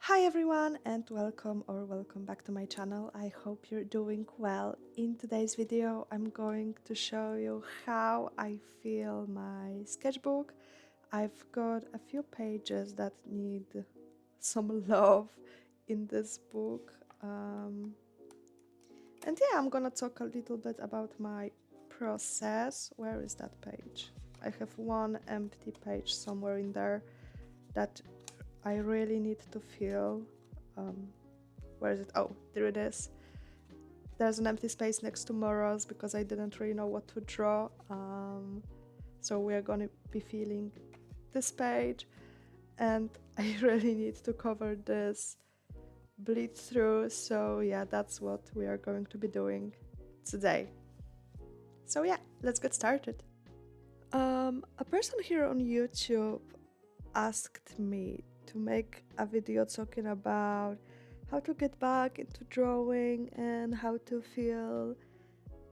Hi everyone and welcome back to my channel. I hope you're doing well. In today's video I'm going to show you how I fill my sketchbook. I've got a few pages that need some love in this book. And yeah, I'm gonna talk a little bit about my process. Where is that page? I have one empty page somewhere in there that I really need to fill. Where is it? Oh, there it is. There's an empty space next to Morals because I didn't really know what to draw. So we're going to be filling this page, and I really need to cover this bleed through. So yeah, that's what we are going to be doing today. So yeah, let's get started. A person here on YouTube asked me to make a video talking about how to get back into drawing and how to fill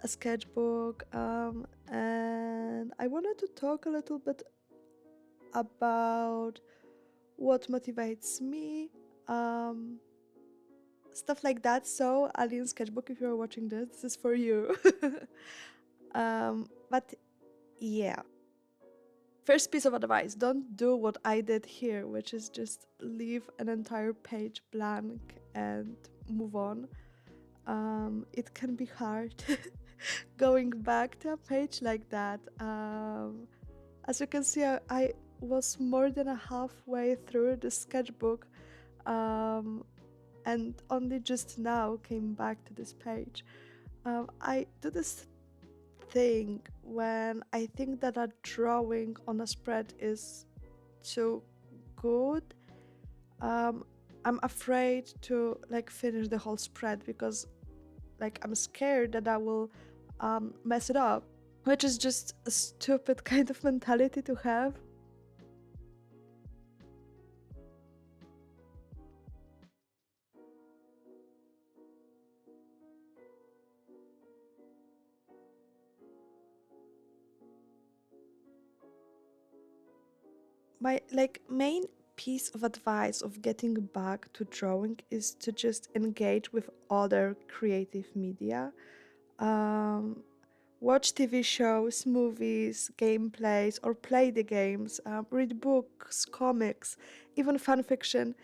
a sketchbook, and I wanted to talk a little bit about what motivates me, um, stuff like that. So Alien Sketchbook, if you're watching this is for you. But yeah, first piece of advice: don't do what I did here, which is just leave an entire page blank and move on. It can be hard going back to a page like that. As you can see, I was more than a halfway through the sketchbook, um, and only just now came back to this page. I do this thing when I think that a drawing on a spread is too good. um, I'm afraid to finish the whole spread because I'm scared that I will mess it up, which is just a stupid kind of mentality to have. My main piece of advice of getting back to drawing is to just engage with other creative media. um, Watch TV shows, movies, gameplays, or play the games, read books, comics, even fan fiction.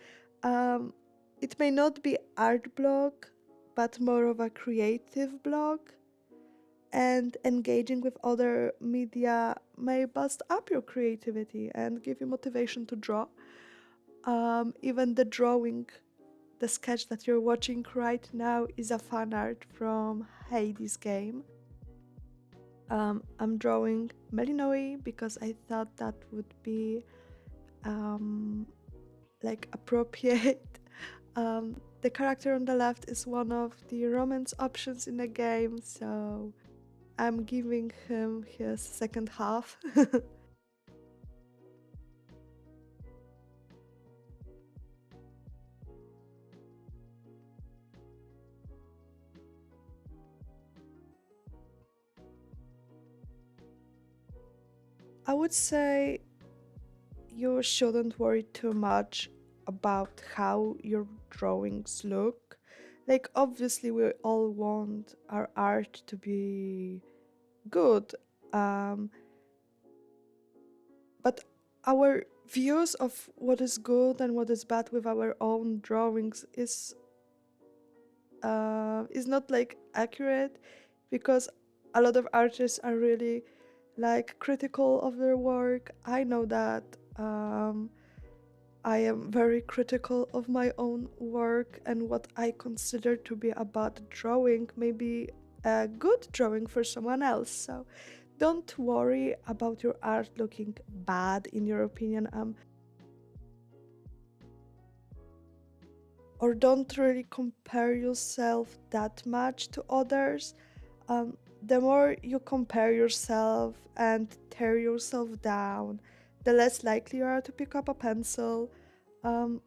um, it may not be art blog, but more of a creative blog, and engaging with other media may boost up your creativity and give you motivation to draw. Even the drawing, the sketch that you're watching right now is a fan art from Hades game. I'm drawing Melinoi because I thought that would be appropriate. The character on the left is one of the romance options in the game, so I'm giving him his second half. I would say you shouldn't worry too much about how your drawings look. Obviously, we all want our art to be good, um, but our views of what is good and what is bad with our own drawings is not accurate, because a lot of artists are really critical of their work. I know that. I am very critical of my own work, and what I consider to be a bad drawing may be a good drawing for someone else. So don't worry about your art looking bad in your opinion, or don't really compare yourself that much to others. The more you compare yourself and tear yourself down, the less likely you are to pick up a pencil.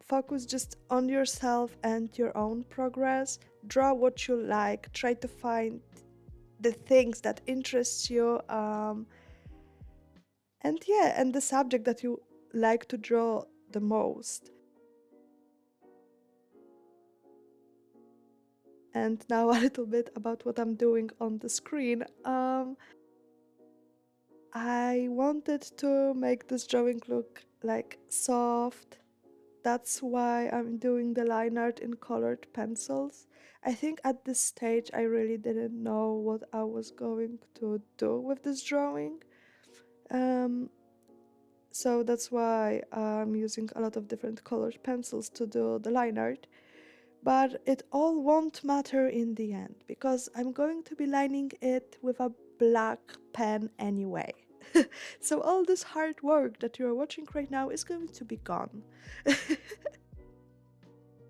Focus just on yourself and your own progress. Draw what you like. Try to find the things that interest you, and yeah, and the subject that you like to draw the most. And now a little bit about what I'm doing on the screen. I wanted to make this drawing look like soft. That's why I'm doing the line art in colored pencils. I think at this stage I really didn't know what I was going to do with this drawing. Um, so that's why I'm using a lot of different colored pencils to do the line art. But it all won't matter in the end because I'm going to be lining it with a black pen anyway. So all this hard work that you're watching right now is going to be gone.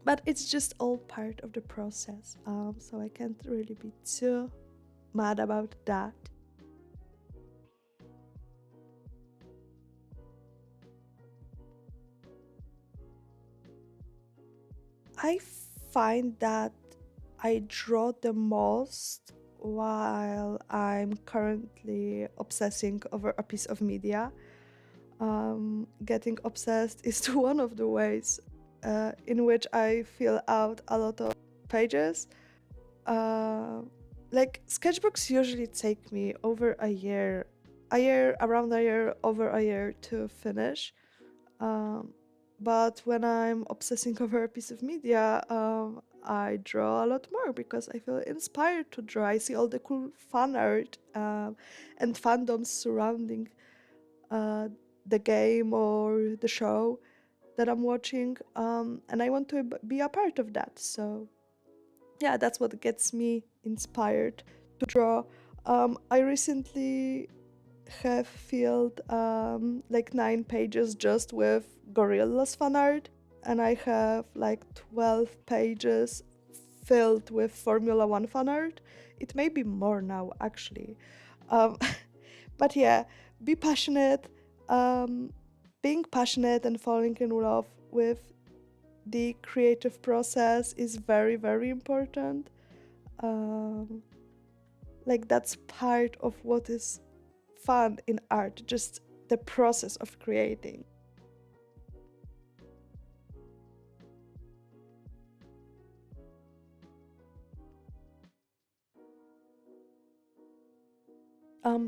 But it's just all part of the process, so I can't really be too mad about that. I find that I draw the most while I'm currently obsessing over a piece of media. Getting obsessed is one of the ways in which I fill out a lot of pages. Uh, like sketchbooks usually take me over around a year, over a year to finish. Um, but when I'm obsessing over a piece of media, I draw a lot more because I feel inspired to draw. I see all the cool fan art and fandoms surrounding uh, the game or the show that I'm watching, and I want to be a part of that. So yeah, that's what gets me inspired to draw. I recently have filled like 9 pages just with gorillas fan art, and I have like 12 pages filled with Formula One fan art. It may be more now, actually. Um, but yeah, be passionate. Um, Being passionate and falling in love with the creative process is very, very important. Um, like, that's part of what is fun in art, just the process of creating.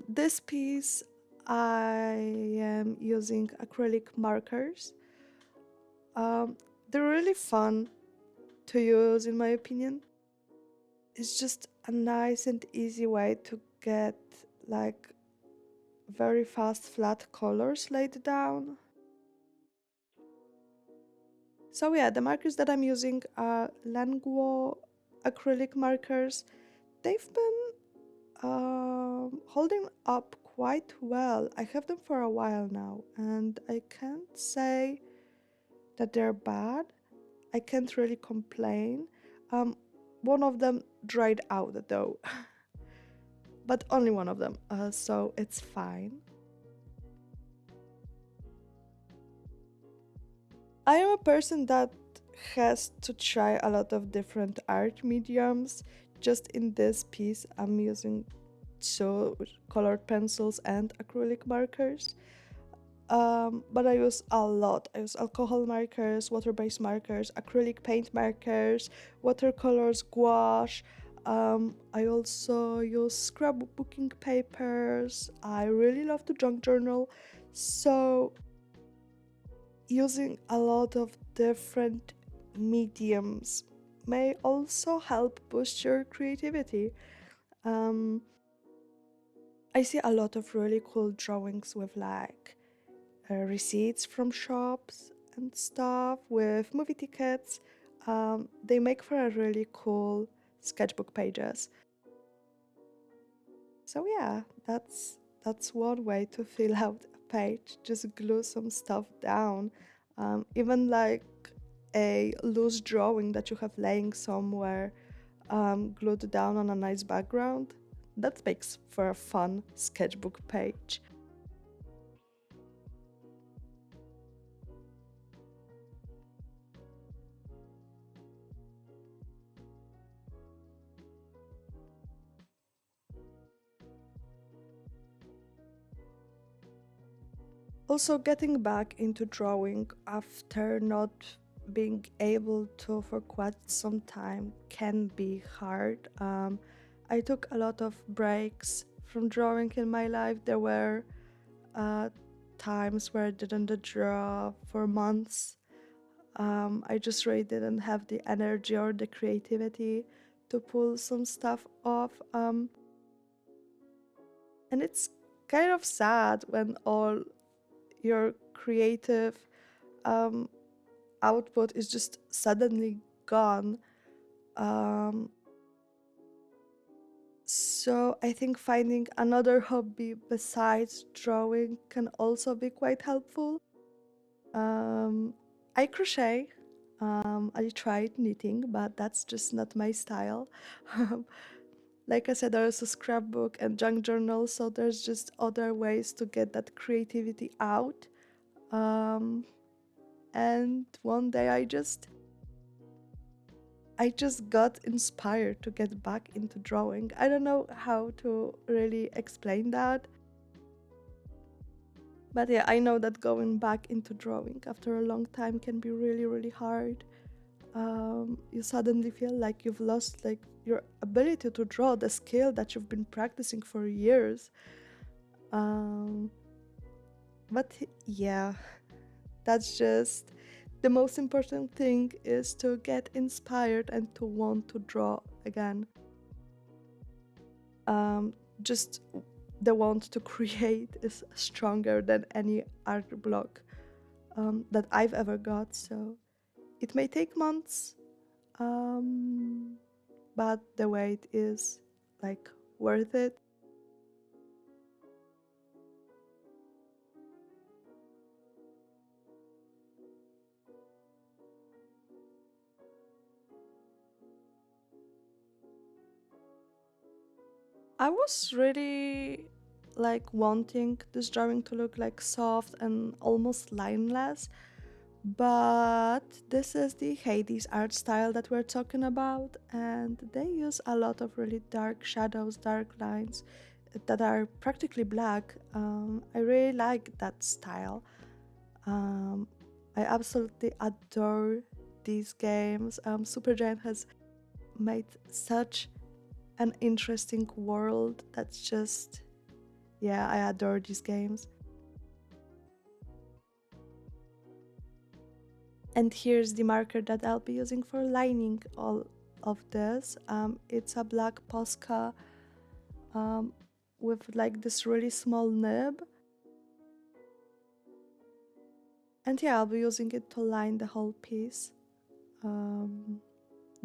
This piece, I am using acrylic markers. Um, they're really fun to use, in my opinion. It's just a nice and easy way to get like very fast flat colors laid down. So yeah, the markers that I'm using are Languo acrylic markers. They've been holding up quite well. I have them for a while now, and I can't say that they're bad. I can't really complain. Um, One of them dried out though, but only one of them, so it's fine. I am a person that has to try a lot of different art mediums. Just in this piece, I'm using two colored pencils and acrylic markers. But I use a lot. I use alcohol markers, water-based markers, acrylic paint markers, watercolors, gouache. I also use scrapbooking papers. I really love to junk journal. So using a lot of different mediums may also help boost your creativity. Um, I see a lot of really cool drawings with like receipts from shops and stuff, with movie tickets. They make for a really cool sketchbook pages. So yeah, that's one way to fill out a page. Just glue some stuff down. Even like a loose drawing that you have laying somewhere, glued down on a nice background. That makes for a fun sketchbook page. Also, getting back into drawing after not being able to for quite some time can be hard. I took a lot of breaks from drawing in my life. There were uh, times where I didn't draw for months. I just really didn't have the energy or the creativity to pull some stuff off. And it's kind of sad when all your creative um, output is just suddenly gone. Um, so I think finding another hobby besides drawing can also be quite helpful. Um, I crochet. I tried knitting, but that's just not my style. Like I said, there's a scrapbook and junk journal, so there's just other ways to get that creativity out. Um, and one day I just got inspired to get back into drawing. I don't know how to really explain that, but yeah, I know that going back into drawing after a long time can be really, really hard. You suddenly feel like you've lost like your ability to draw, the skill that you've been practicing for years. Um, but yeah, that's just the most important thing is to get inspired and to want to draw again. um, just the want to create is stronger than any art block that I've ever got. So it may take months, um, but the wait is like worth it. I was really like wanting this drawing to look like soft and almost lineless, but this is the Hades art style that we're talking about, and they use a lot of really dark shadows, dark lines that are practically black. I really like that style. Um, I absolutely adore these games. Supergiant has made such an interesting world that's just, yeah, I adore these games. And here's the marker that I'll be using for lining all of this. It's a black Posca um, with like this really small nib. And yeah, I'll be using it to line the whole piece. Um,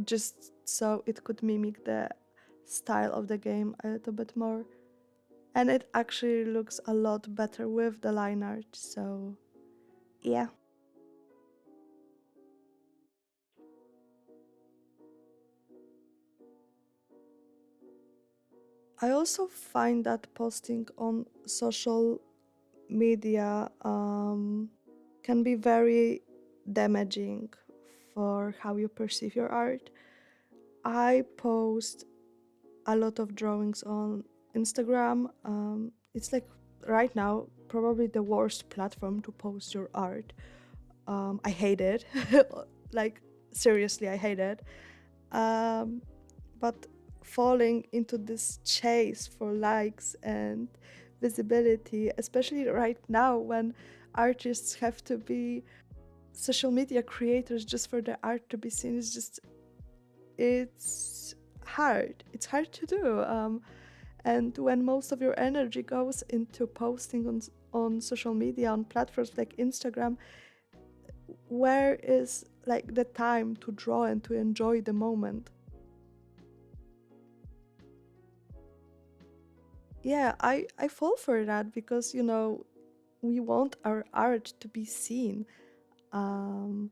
just so it could mimic the style of the game a little bit more. And it actually looks a lot better with the line art, so yeah. I also find that posting on social media can be very damaging for how you perceive your art. I post a lot of drawings on Instagram. It's like right now probably the worst platform to post your art. I hate it. Like seriously, I hate it. Um, but falling into this chase for likes and visibility, especially right now when artists have to be social media creators just for their art to be seen, is just, it's hard. It's hard to do. And when most of your energy goes into posting on social media, on platforms like Instagram, where is like the time to draw and to enjoy the moment? Yeah, I fall for that because, we want our art to be seen. Um,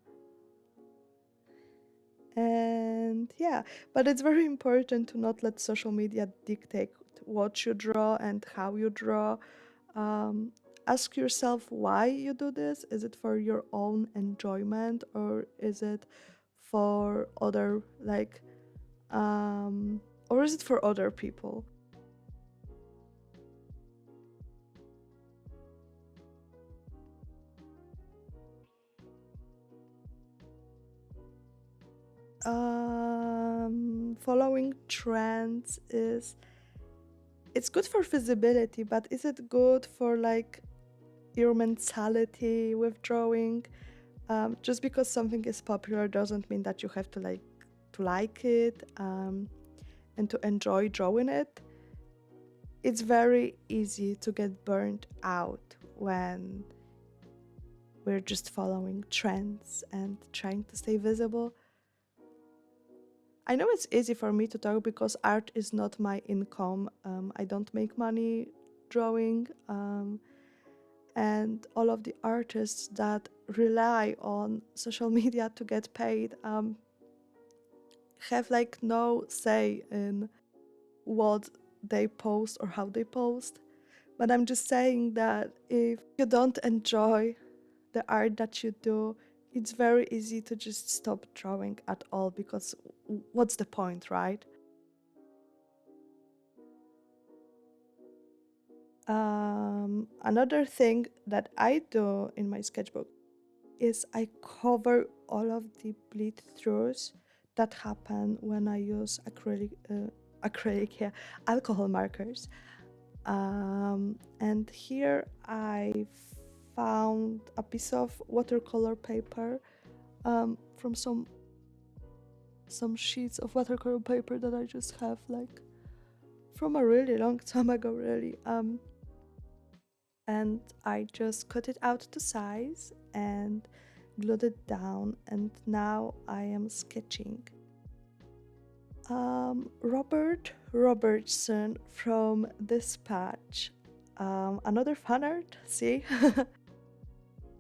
and yeah, but it's very important to not let social media dictate what you draw and how you draw. Um, Ask yourself why you do this. Is it for your own enjoyment, or is it for other, like, or is it for other people? following trends is it's good for visibility, but is it good for like your mentality with drawing? Just because something is popular doesn't mean that you have to like it and to enjoy drawing it. It's very easy to get burnt out when we're just following trends and trying to stay visible. I know it's easy for me to talk because art is not my income. I don't make money drawing. And all of the artists that rely on social media to get paid have like no say in what they post or how they post. But I'm just saying that if you don't enjoy the art that you do, it's very easy to just stop drawing at all because what's the point, right? Another thing that I do in my sketchbook is I cover all of the bleed throughs that happen when I use alcohol markers. And here I found a piece of watercolor paper from some sheets of watercolor paper that I just have like from a really long time ago, really. And I just cut it out to size and glued it down, and now I am sketching. Robert Robertson from Dispatch, another fan art, see?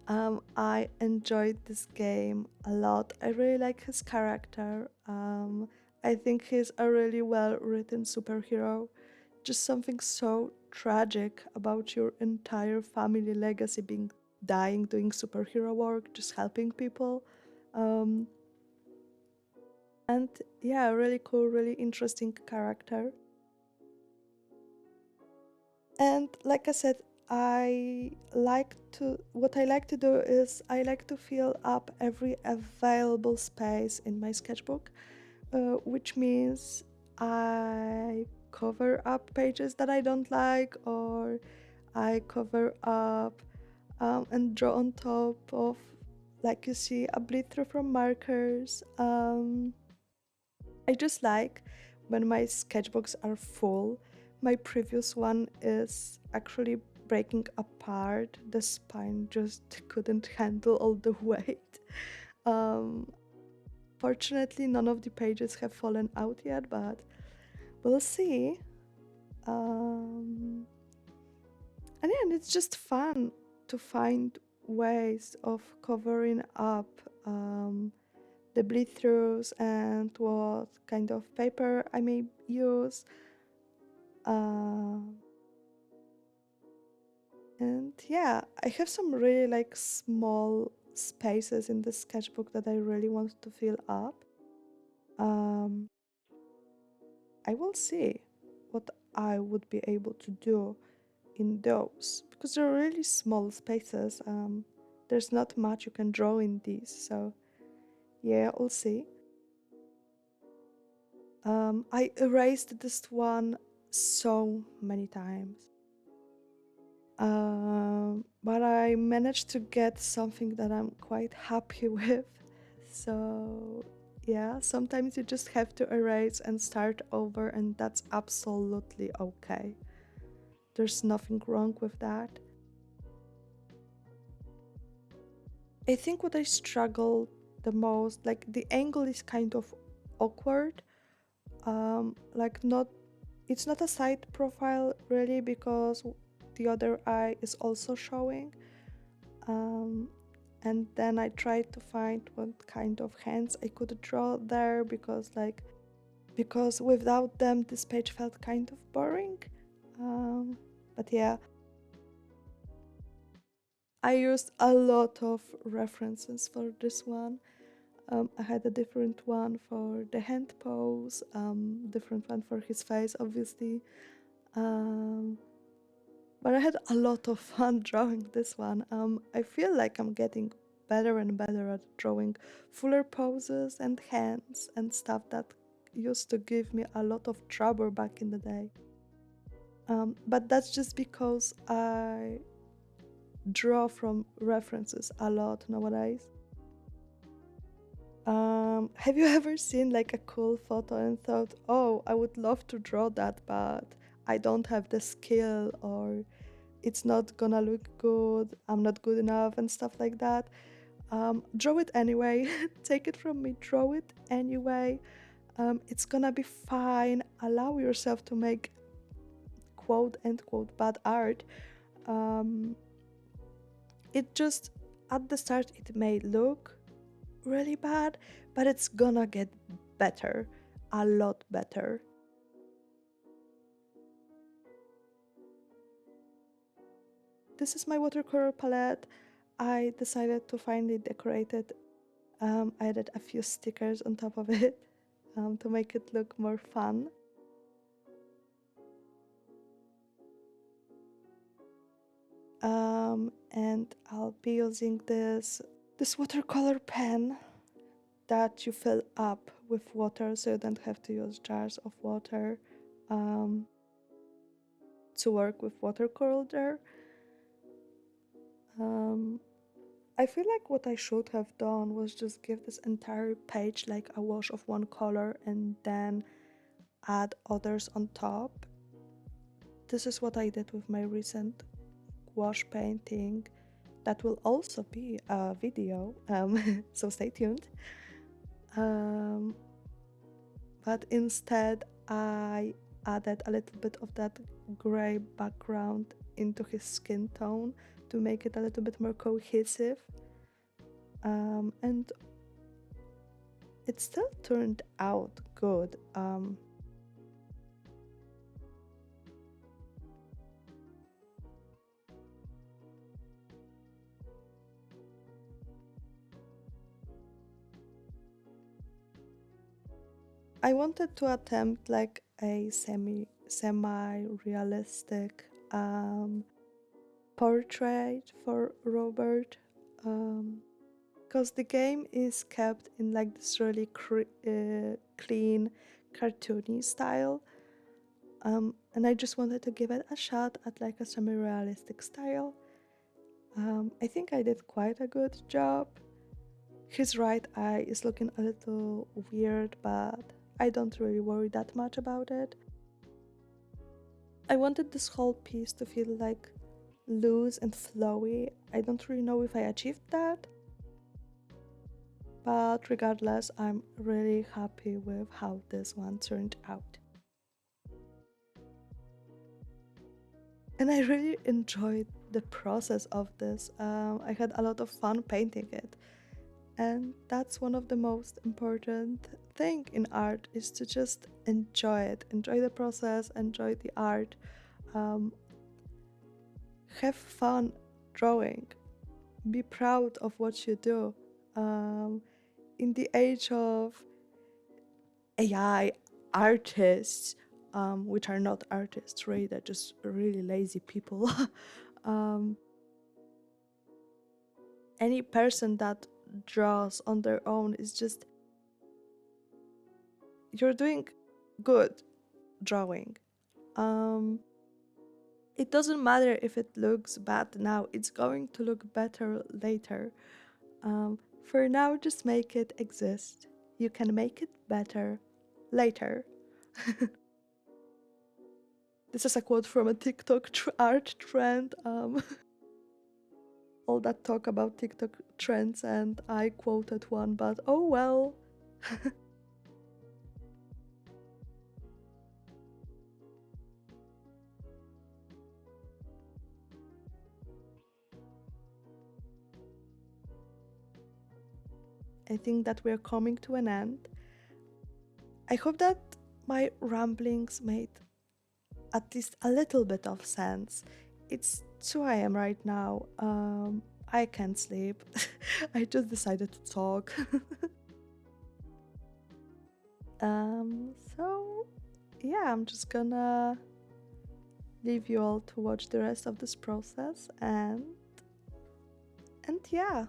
I enjoyed this game a lot. I really like his character. I think he's a really well written superhero. Just something so tragic about your entire family legacy being dying doing superhero work, just helping people. Um, and yeah, really cool, really interesting character. And like I said, what I like to do is I like to fill up every available space in my sketchbook, which means I cover up pages that I don't like, or I cover up and draw on top of, like you see, a bleed through from markers. I just like when my sketchbooks are full. My previous one is actually breaking apart. The spine just couldn't handle all the weight. Um, Fortunately, none of the pages have fallen out yet, but we'll see. And yeah, and it's just fun to find ways of covering up the bleed throughs and what kind of paper I may use. Uh, and yeah, I have some really like small spaces in the sketchbook that I really want to fill up. Um, I will see what I would be able to do in those because they're really small spaces. There's not much you can draw in these, so yeah, we'll see. I erased this one so many times. But I managed to get something that I'm quite happy with. So, yeah, sometimes you just have to erase and start over, and that's absolutely okay. There's nothing wrong with that. I think what I struggle the most, like the angle is kind of awkward. Like not, it's not a side profile really because the other eye is also showing. And then I tried to find what kind of hands I could draw there because without them this page felt kind of boring. But yeah, I used a lot of references for this one. I had a different one for the hand pose, different one for his face, obviously. Um, but I had a lot of fun drawing this one. I feel like I'm getting better and better at drawing fuller poses and hands and stuff that used to give me a lot of trouble back in the day. But that's just because I draw from references a lot nowadays. Have you ever seen like a cool photo and thought, oh, I would love to draw that, but I don't have the skill, or it's not gonna look good, I'm not good enough, and stuff like that? Draw it anyway. Take it from me, draw it anyway. It's gonna be fine. Allow yourself to make quote unquote bad art. Um, it just, at the start, it may look really bad, but it's gonna get better, a lot better. This is my watercolor palette. I decided to finally decorate it. I added a few stickers on top of it to make it look more fun. And I'll be using this watercolor pen that you fill up with water, so you don't have to use jars of water to work with watercolor. I feel like what I should have done was just give this entire page like a wash of one color and then add others on top. This is what I did with my recent wash painting. That will also be a video, so stay tuned. But instead I added a little bit of that gray background into his skin tone to make it a little bit more cohesive. And it still turned out good. I wanted to attempt like a semi-realistic portrait for Robert, because the game is kept in like this really clean, cartoony style, and I just wanted to give it a shot at like a semi-realistic style. I think I did quite a good job. His right eye is looking a little weird, but I don't really worry that much about it. I wanted this whole piece to feel like loose and flowy. I don't really know if I achieved that, but regardless, I'm really happy with how this one turned out. And I really enjoyed the process of this. I had a lot of fun painting it. And that's one of the most important thing in art, is to just enjoy it, enjoy the process, enjoy the art, have fun drawing, be proud of what you do. In the age of AI artists, which are not artists, really, they're just really lazy people. Any person that draws on their own is just, you're doing good drawing. It doesn't matter if it looks bad now, it's going to look better later. For now, just make it exist. You can make it better later. This is a quote from a TikTok art trend. All that talk about TikTok trends, and I quoted one, but oh well. I think that we're coming to an end. I hope that my ramblings made at least a little bit of sense. It's 2 a.m. right now. I can't sleep. I just decided to talk. So yeah, I'm just gonna leave you all to watch the rest of this process, and yeah.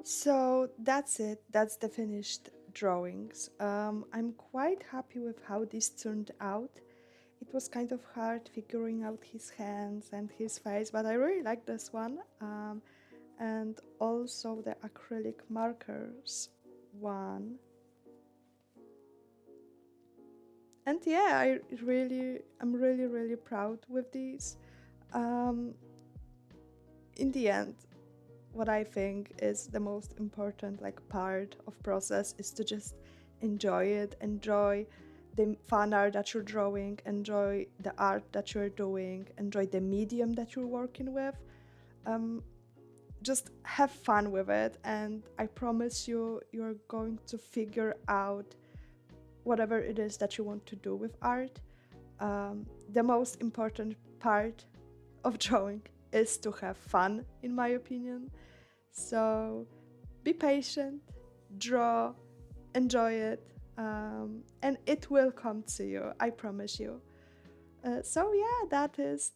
So that's it. That's the finished drawings. I'm quite happy with how this turned out. It was kind of hard figuring out his hands and his face, but I really like this one. And also the acrylic markers one. And yeah, I'm really proud with these. Um, in the end, what I think is the most important like part of process is to just enjoy it, enjoy the fan art that you're drawing, enjoy the art that you're doing, enjoy the medium that you're working with. Um, just have fun with it, and I promise you, you're going to figure out whatever it is that you want to do with art. The most important part of drawing is to have fun, in my opinion. So be patient, draw, enjoy it, and it will come to you. I promise you. So yeah, that is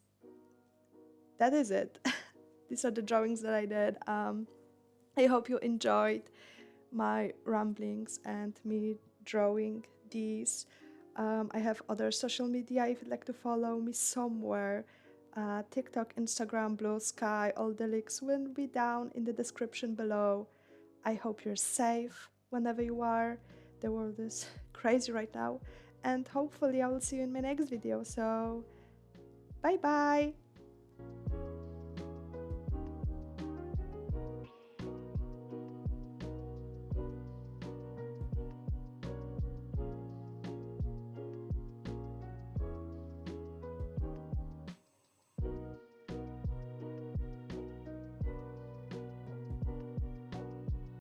it. These are the drawings that I did. I hope you enjoyed my ramblings and me drawing these. I have other social media if you'd like to follow me somewhere. TikTok, Instagram, Blue Sky, all the links will be down in the description below. I hope you're safe whenever you are. The world is crazy right now. And hopefully I will see you in my next video. So, bye bye!